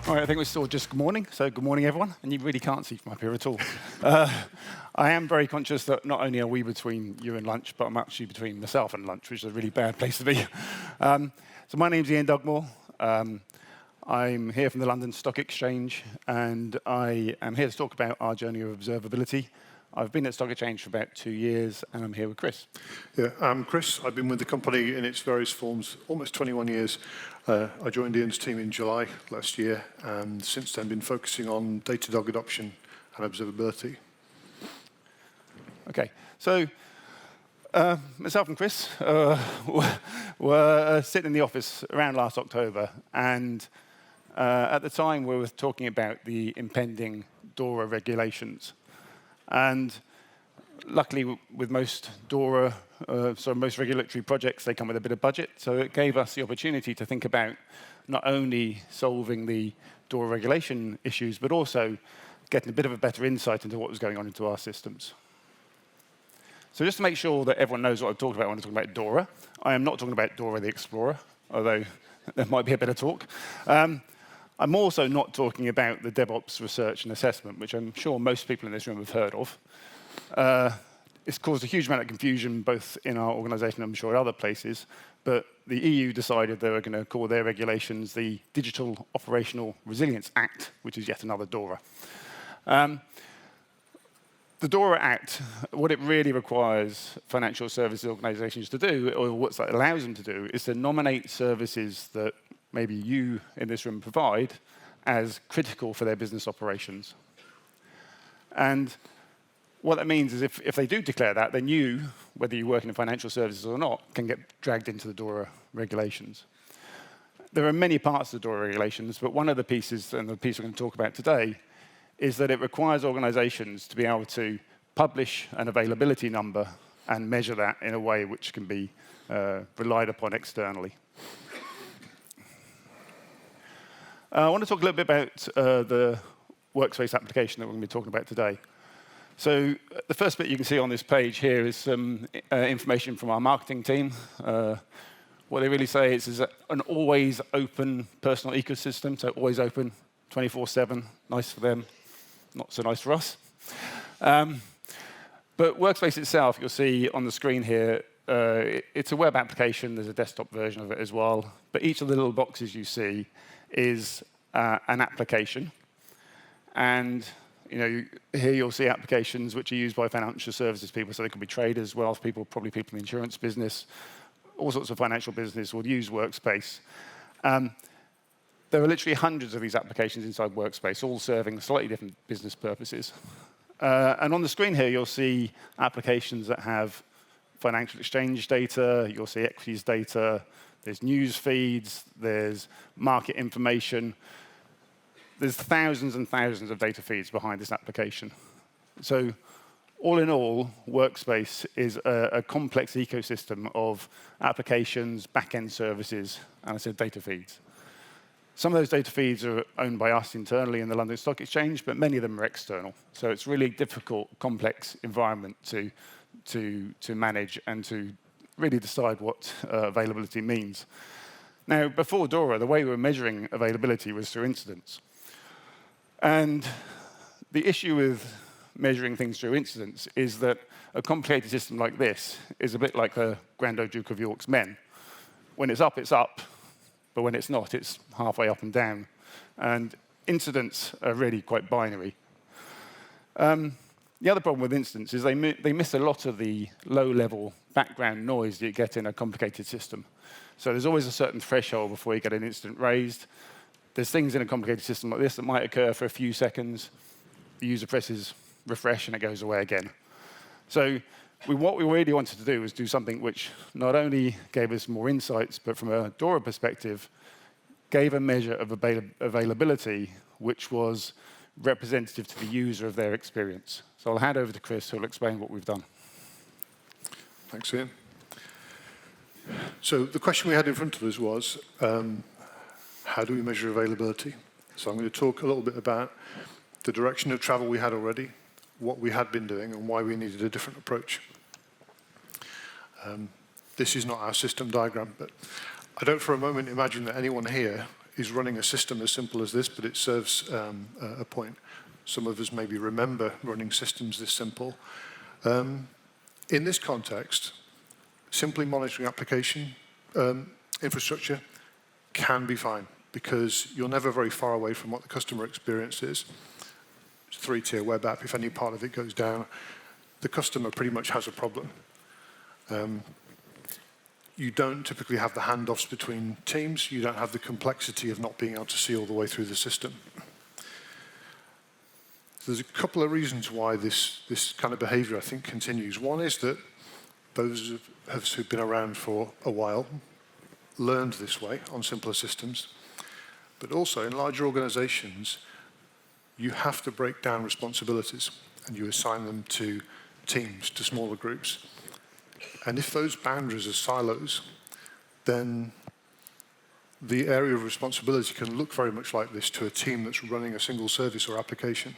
All right, I think we're still just good morning. So good morning, everyone. And you really can't see from up here at all. I am very conscious that not only are we between you and lunch, but I'm actually between myself and lunch, which is a really bad place to be. So my name's Ian Dugmore. I'm here from the London Stock Exchange, and I am here to talk about our journey of observability. I've been at Stock Exchange for about 2 years, and I'm here with Chris. Yeah, I'm Chris. I've been with the company in its various forms almost 21 years. I joined Ian's team in July last year, and since then been focusing on Datadog adoption and observability. Okay, so myself and Chris were sitting in the office around last October, and at the time we were talking about the impending DORA regulations. And luckily, with most DORA, most regulatory projects, they come with a bit of budget. So it gave us the opportunity to think about not only solving the DORA regulation issues, but also getting a bit of a better insight into what was going on into our systems. So just to make sure that everyone knows what I've talked about when I'm talking about DORA, I am not talking about DORA the Explorer, although there might be a bit of talk. I'm also not talking about the DevOps research and assessment, which I'm sure most people in this room have heard of. It's caused a huge amount of confusion, both in our organization and I'm sure at other places. But the EU decided they were going to call their regulations the Digital Operational Resilience Act, which is yet another DORA. The DORA Act, what it really requires financial services organizations to do, or what it allows them to do, is to nominate services that maybe you in this room provide as critical for their business operations. And what that means is if they do declare that, then you, whether you work in financial services or not, can get dragged into the DORA regulations. There are many parts of the DORA regulations, but one of the pieces, and the piece we're going to talk about today, is that it requires organizations to be able to publish an availability number and measure that in a way which can be relied upon externally. I want to talk a little bit about the Workspace application that we're going to be talking about today. So the first bit you can see on this page here is some information from our marketing team. What they really say is an always open personal ecosystem, so always open, 24/7, nice for them, not so nice for us. But Workspace itself, you'll see on the screen here, it's a web application. There's a desktop version of it as well. But each of the little boxes you see is an application. And here you'll see applications which are used by financial services people. So they could be traders, wealth people, probably people in the insurance business. All sorts of financial business will use Workspace. There are literally hundreds of these applications inside Workspace, all serving slightly different business purposes. And on the screen here, you'll see applications that have financial exchange data. You'll see equities data. There's news feeds. There's market information. There's thousands and thousands of data feeds behind this application. So all in all, Workspace is a complex ecosystem of applications, back-end services, and I said data feeds. Some of those data feeds are owned by us internally in the London Stock Exchange, but many of them are external. So it's really a difficult, complex environment to manage and to really decide what availability means. Now, before DORA, the way we were measuring availability was through incidents. And the issue with measuring things through incidents is that a complicated system like this is a bit like the Grand Old Duke of York's men. When it's up, but when it's not, it's halfway up and down. And incidents are really quite binary. The other problem with incidents is they miss a lot of the low-level background noise that you get in a complicated system. So there's always a certain threshold before you get an incident raised. There's things in a complicated system like this that might occur for a few seconds. The user presses refresh, and it goes away again. So what we really wanted to do was do something which not only gave us more insights, but from a DORA perspective, gave a measure of availability which was representative to the user of their experience. So I'll hand over to Chris, who will explain what we've done. Thanks, Ian. So the question we had in front of us was, how do we measure availability? So I'm going to talk a little bit about the direction of travel we had already, what we had been doing, and why we needed a different approach. This is not our system diagram, but I don't for a moment imagine that anyone here is running a system as simple as this, but it serves a point. Some of us maybe remember running systems this simple. In this context, simply monitoring application infrastructure can be fine because you're never very far away from what the customer experience is. It's a 3-tier web app. If any part of it goes down, the customer pretty much has a problem. You don't typically have the handoffs between teams. You don't have the complexity of not being able to see all the way through the system. There's a couple of reasons why this kind of behavior, I think, continues. One is that those of us who've been around for a while learned this way on simpler systems. But also, in larger organizations, you have to break down responsibilities, and you assign them to teams, to smaller groups. And if those boundaries are silos, then the area of responsibility can look very much like this to a team that's running a single service or application.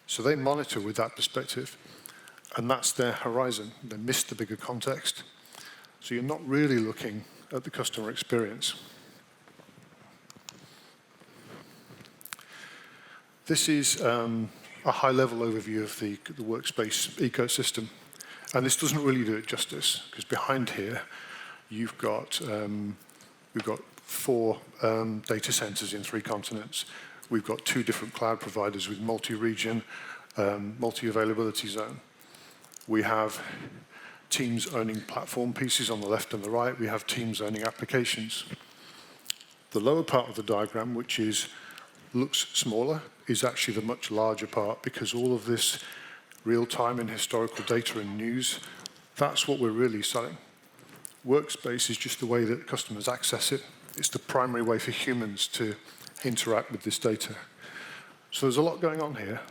So they monitor with that perspective, and that's their horizon. They miss the bigger context. So you're not really looking at the customer experience. This is a high-level overview of the workspace ecosystem. And this doesn't really do it justice, because behind here, we've got 4 data centers in 3 continents. We've got 2 different cloud providers with multi-region, multi-availability zone. We have teams owning platform pieces on the left and the right. We have teams owning applications. The lower part of the diagram, which looks smaller, is actually the much larger part, because all of this real-time and historical data and news, that's what we're really selling. Workspace is just the way that customers access it. It's the primary way for humans to interact with this data. So there's a lot going on here,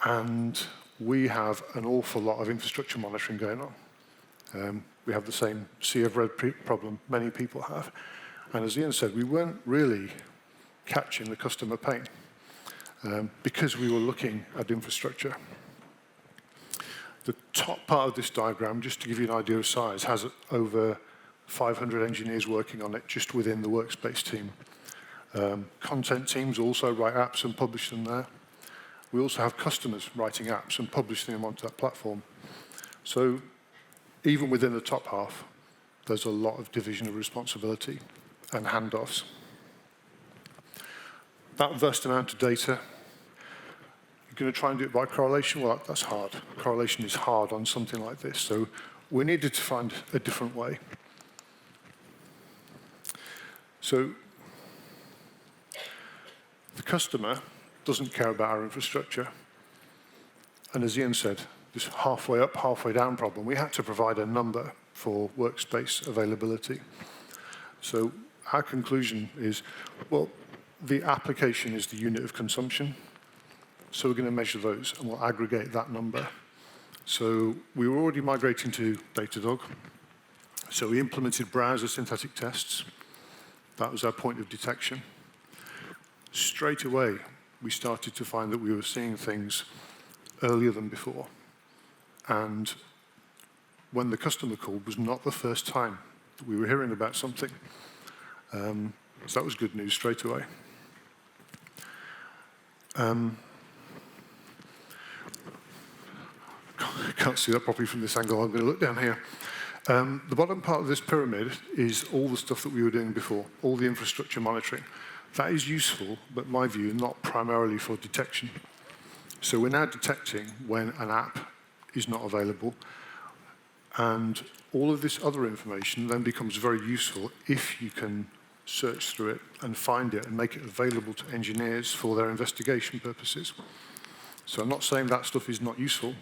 and we have an awful lot of infrastructure monitoring going on. We have the same sea of red problem many people have. And as Ian said, we weren't really catching the customer pain because we were looking at infrastructure. The top part of this diagram, just to give you an idea of size, has over 500 engineers working on it just within the workspace team. Content teams also write apps and publish them there. We also have customers writing apps and publishing them onto that platform. So even within the top half, there's a lot of division of responsibility and handoffs. That vast amount of data, you're going to try and do it by correlation? Well, that's hard. Correlation is hard on something like this. So we needed to find a different way. So the customer doesn't care about our infrastructure. And as Ian said, this halfway up, halfway down problem, we had to provide a number for workspace availability. So our conclusion is, well, the application is the unit of consumption. So we're going to measure those, and we'll aggregate that number. So we were already migrating to Datadog. So we implemented browser synthetic tests. That was our point of detection. Straight away, we started to find that we were seeing things earlier than before. And when the customer called was not the first time that we were hearing about something. So that was good news straight away. I can't see that properly from this angle. I'm going to look down here. The bottom part of this pyramid is all the stuff that we were doing before, all the infrastructure monitoring. That is useful, but in my view, not primarily for detection. So we're now detecting when an app is not available, and all of this other information then becomes very useful if you can search through it and find it and make it available to engineers for their investigation purposes. So I'm not saying that stuff is not useful.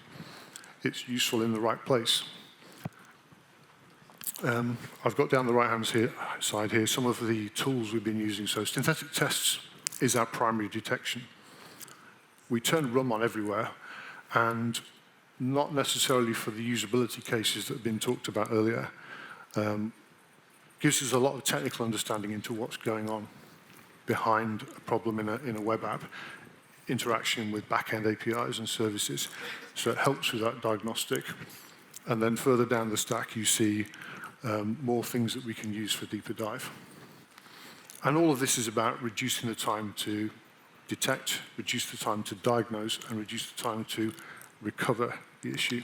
It's useful in the right place. I've got down the right-hand side here some of the tools we've been using. So synthetic tests is our primary detection. We turn RUM on everywhere, and not necessarily for the usability cases that have been talked about earlier. Gives us a lot of technical understanding into what's going on behind a problem in a web app, interaction with back-end APIs and services. So it helps with that diagnostic. And then further down the stack, you see more things that we can use for deeper dive. And all of this is about reducing the time to detect, reduce the time to diagnose, and reduce the time to recover the issue.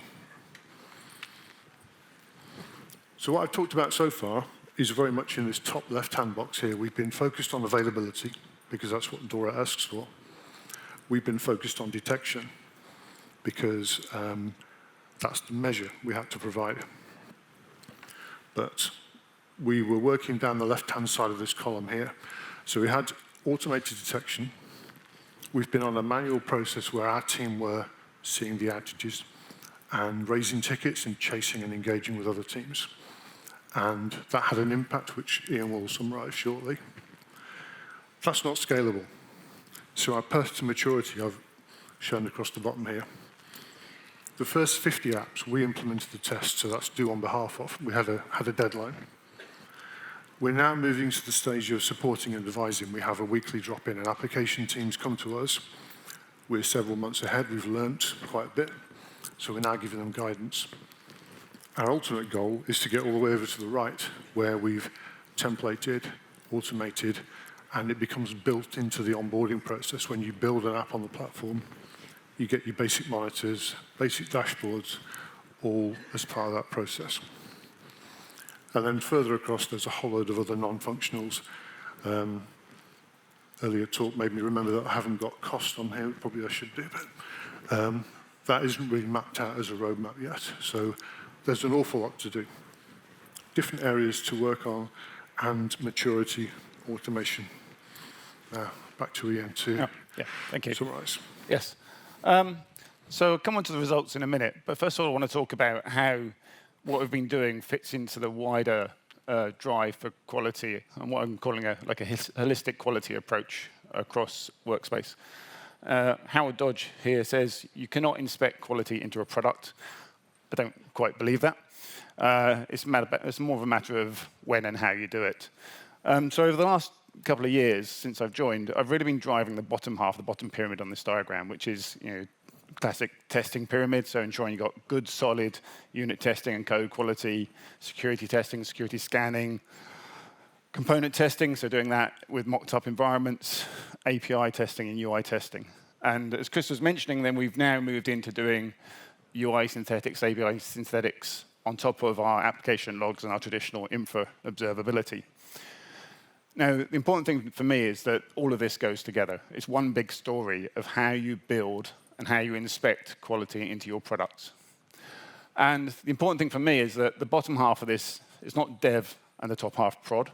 So what I've talked about so far is very much in this top left-hand box here. We've been focused on availability, because that's what DORA asks for. We've been focused on detection, because that's the measure we had to provide. But we were working down the left-hand side of this column here. So we had automated detection. We've been on a manual process where our team were seeing the outages and raising tickets and chasing and engaging with other teams. And that had an impact, which Ian will summarize shortly. That's not scalable. So our path to maturity I've shown across the bottom here. The first 50 apps, we implemented the test, so that's due on behalf of. We had a deadline. We're now moving to the stage of supporting and advising. We have a weekly drop-in, and application teams come to us. We're several months ahead. We've learnt quite a bit, so we're now giving them guidance. Our ultimate goal is to get all the way over to the right, where we've templated, automated, and it becomes built into the onboarding process. When you build an app on the platform, you get your basic monitors, basic dashboards, all as part of that process. And then further across, there's a whole load of other non-functionals. Earlier talk made me remember that I haven't got cost on here. Probably I should do, but that isn't really mapped out as a roadmap yet. So there's an awful lot to do. Different areas to work on, and maturity, automation. Now, back to Ian to thank you. summarize. Yes. So I'll come on to the results in a minute, but first of all, I want to talk about how what we've been doing fits into the wider drive for quality and what I'm calling a holistic quality approach across Workspace. Howard Dodge here says, you cannot inspect quality into a product. I don't quite believe that. It's more of a matter of when and how you do it. So over the last couple of years since I've joined, I've really been driving the bottom half, the bottom pyramid on this diagram, which is classic testing pyramid, so ensuring you've got good, solid unit testing and code quality, security testing, security scanning, component testing, so doing that with mocked-up environments, API testing and UI testing. And as Chris was mentioning, then we've now moved into doing UI synthetics, API synthetics on top of our application logs and our traditional infra observability. Now, the important thing for me is that all of this goes together. It's one big story of how you build and how you inspect quality into your products. And the important thing for me is that the bottom half of this is not dev and the top half prod.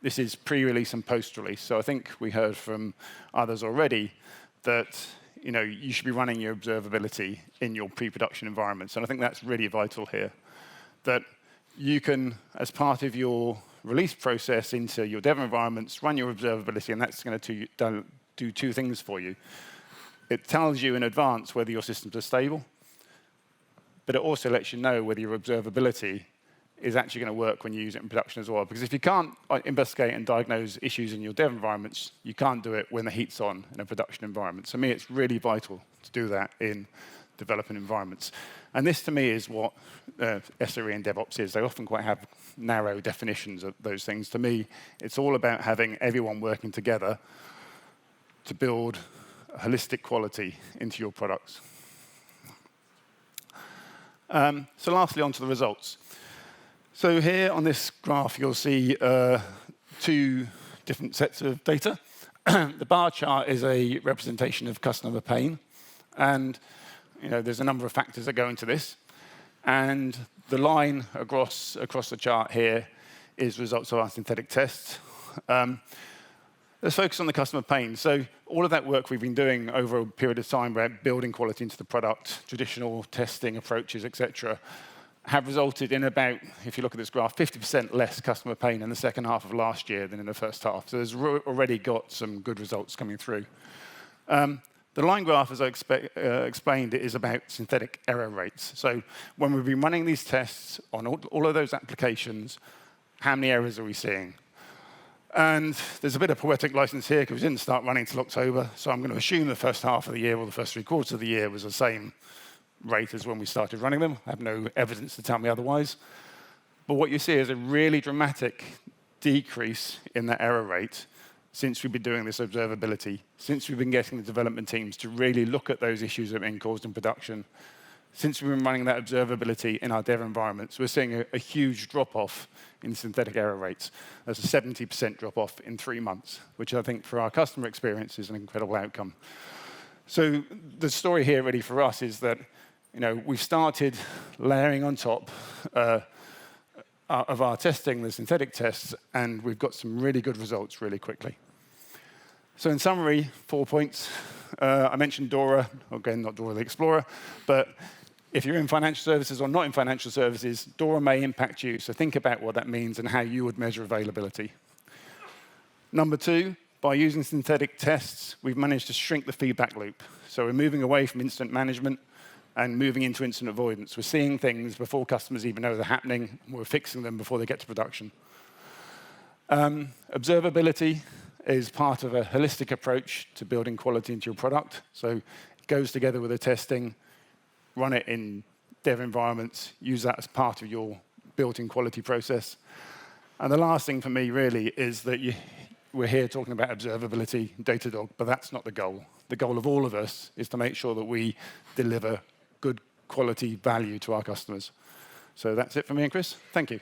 This is pre-release and post-release. So I think we heard from others already that you should be running your observability in your pre-production environments. And I think that's really vital here, that you can, as part of your release process into your dev environments, run your observability, and that's going to do two things for you. It tells you in advance whether your systems are stable, but it also lets you know whether your observability is actually going to work when you use it in production as well. Because if you can't investigate and diagnose issues in your dev environments, you can't do it when the heat's on in a production environment. So to me, it's really vital to do that in development environments. And this, to me, is what SRE and DevOps is. They often quite have narrow definitions of those things. To me, it's all about having everyone working together to build holistic quality into your products. So lastly, on to the results. So here on this graph, you'll see two different sets of data. The bar chart is a representation of customer pain. And there's a number of factors that go into this. And the line across the chart here is results of our synthetic tests. Let's focus on the customer pain. So all of that work we've been doing over a period of time, about building quality into the product, traditional testing approaches, et cetera, have resulted in about, if you look at this graph, 50% less customer pain in the second half of last year than in the first half. So there's already got some good results coming through. The line graph, as I explained, is about synthetic error rates. So when we've been running these tests on all of those applications, how many errors are we seeing? And there's a bit of poetic license here because we didn't start running till October. So I'm going to assume the first half of the year or the first 3 quarters of the year was the same rate as when we started running them. I have no evidence to tell me otherwise. But what you see is a really dramatic decrease in that error rate since we've been doing this observability, since we've been getting the development teams to really look at those issues that are being caused in production, since we've been running that observability in our dev environments, we're seeing a huge drop-off in synthetic error rates. There's a 70% drop-off in 3 months, which I think for our customer experience is an incredible outcome. So the story here really for us is that we've started layering on top of our testing, the synthetic tests, and we've got some really good results really quickly. So in summary, 4 points. I mentioned DORA, again, not DORA the Explorer, but if you're in financial services or not in financial services, DORA may impact you. So think about what that means and how you would measure availability. Number 2, by using synthetic tests, we've managed to shrink the feedback loop. So we're moving away from incident management and moving into incident avoidance. We're seeing things before customers even know they're happening. We're fixing them before they get to production. Observability is part of a holistic approach to building quality into your product. So it goes together with the testing, run it in dev environments, use that as part of your built-in quality process. And the last thing for me really is that we're here talking about observability, Datadog, but that's not the goal. The goal of all of us is to make sure that we deliver good quality value to our customers. So that's it for me and Chris. Thank you.